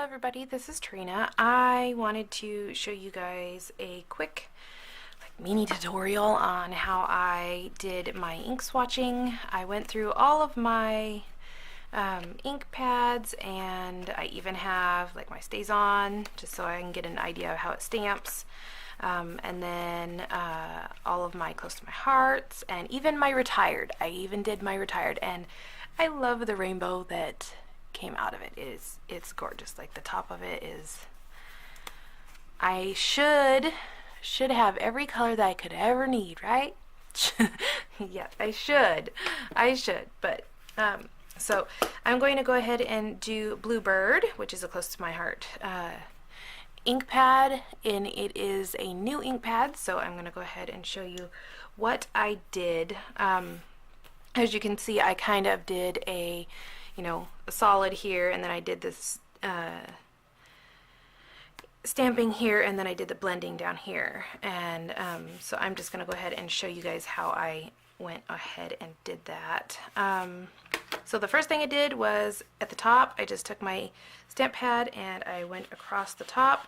everybody, this is Tarina. I wanted to show you guys a quick mini tutorial on how I did my ink swatching. I went through all of my ink pads, and I even have my stays on just so I can get an idea of how it stamps. And then all of my close to my hearts, and even my retired. I even did my retired, and I love the rainbow that came out of it. It's gorgeous. Like, the top of it is, I should have every color that I could ever need, right? Yes, I should, but so I'm going to go ahead and do Bluebird, which is a close to my heart ink pad, and it is a new ink pad, so I'm going to go ahead and show you what I did. As you can see, I kind of did a solid here, and then I did this stamping here, and then I did the blending down here, and so I'm just going to go ahead and show you guys how I went ahead and did that. So the first thing I did was at the top, I just took my stamp pad and I went across the top,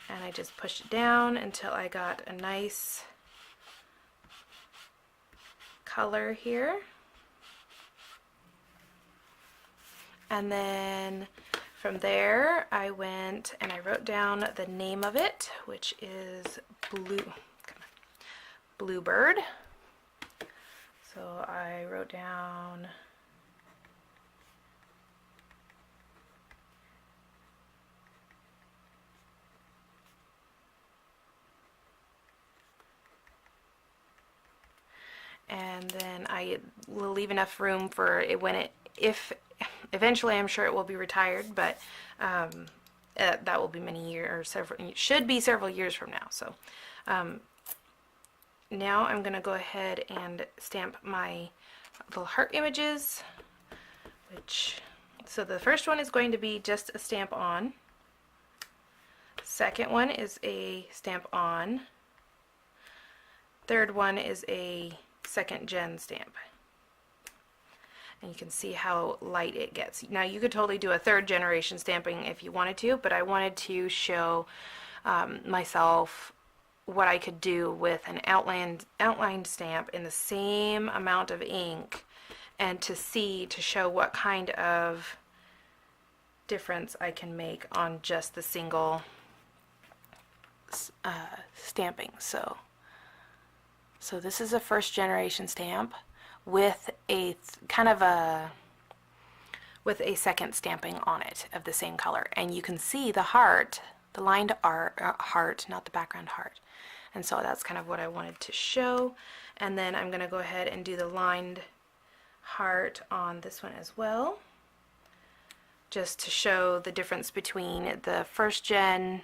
and I just pushed it down until I got a nice color here. And then from there I went and I wrote down the name of it, which is Bluebird. So I wrote down and then I will leave enough room for it when if eventually I'm sure it will be retired, but that will be many years, or should be several years from now. So now I'm going to go ahead and stamp my little heart images, so the first one is going to be just a stamp on. Second one is a stamp on. Third one is a second gen stamp. And you can see how light it gets. Now you could totally do a third generation stamping if you wanted to, but I wanted to show myself what I could do with an outlined stamp in the same amount of ink, and to show what kind of difference I can make on just the single stamping. So this is a first generation stamp with a second stamping on it of the same color, and you can see the heart, the lined heart, not the background heart. And so that's kind of what I wanted to show. And then I'm going to go ahead and do the lined heart on this one as well, just to show the difference between the first gen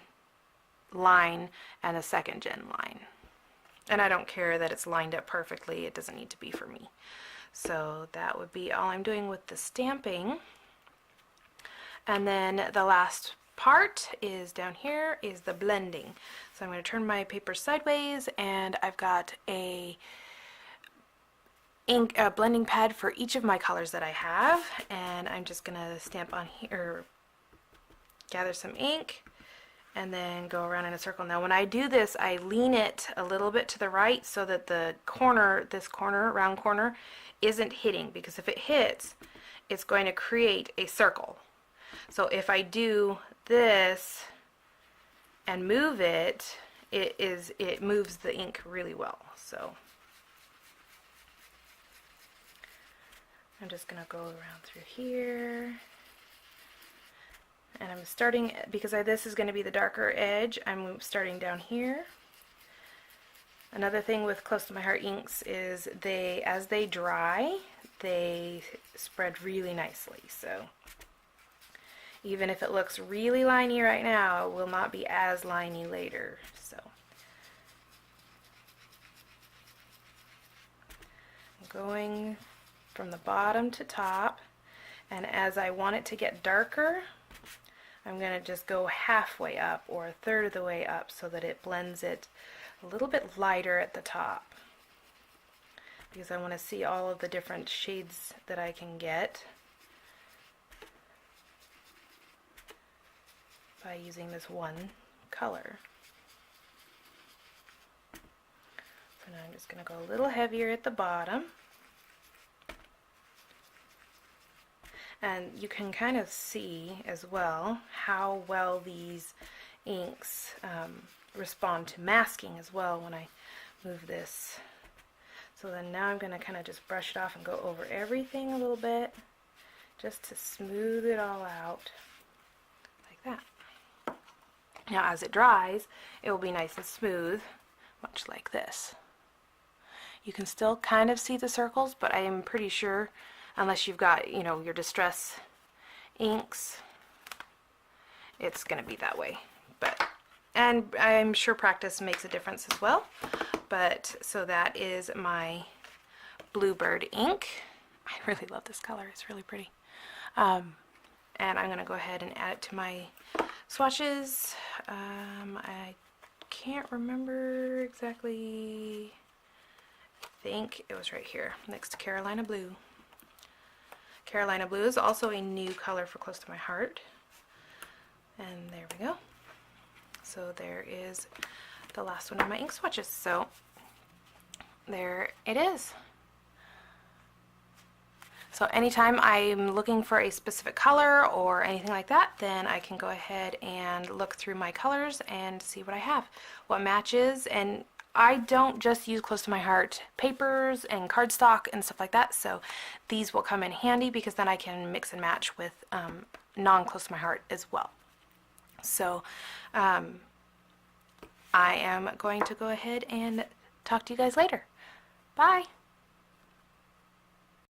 line and the second gen line. And I don't care that it's lined up perfectly, it doesn't need to be for me. So that would be all I'm doing with the stamping. And then the last part is down here is the blending. So I'm going to turn my paper sideways, and I've got a blending pad for each of my colors that I have, and I'm just going to stamp on here, gather some ink, and then go around in a circle. Now when I do this, I lean it a little bit to the right so that the corner, round corner, isn't hitting, because if it hits, it's going to create a circle. So if I do this and move it, it moves the ink really well. So I'm just going to go around through here. And I'm starting, because this is going to be the darker edge, I'm starting down here. Another thing with close to my heart inks is as they dry, they spread really nicely. So even if it looks really liney right now, it will not be as liney later. So I'm going from the bottom to top, and as I want it to get darker, I'm going to just go halfway up, or a third of the way up, so that it blends it a little bit lighter at the top, because I want to see all of the different shades that I can get. by using this one color. So now I'm just going to go a little heavier at the bottom. And you can kind of see as well how well these inks respond to masking as well when I move this. So then now I'm going to kind of just brush it off and go over everything a little bit just to smooth it all out like that. Now as it dries, it will be nice and smooth, much like this. You can still kind of see the circles, but I am pretty sure, unless you've got, you know, your distress inks, it's going to be that way. And I'm sure practice makes a difference as well. But so that is my Bluebird ink. I really love this color. It's really pretty. And I'm going to go ahead and add it to my swatches. I can't remember exactly. I think it was right here next to Carolina Blue. Carolina Blue is also a new color for Close to My Heart. And there we go. So there is the last one of my ink swatches. So there it is. So anytime I'm looking for a specific color or anything like that, then I can go ahead and look through my colors and see what I have, what matches. And I don't just use Close to My Heart papers and cardstock and stuff like that, so these will come in handy because then I can mix and match with non-Close to My Heart as well. So I am going to go ahead and talk to you guys later. Bye!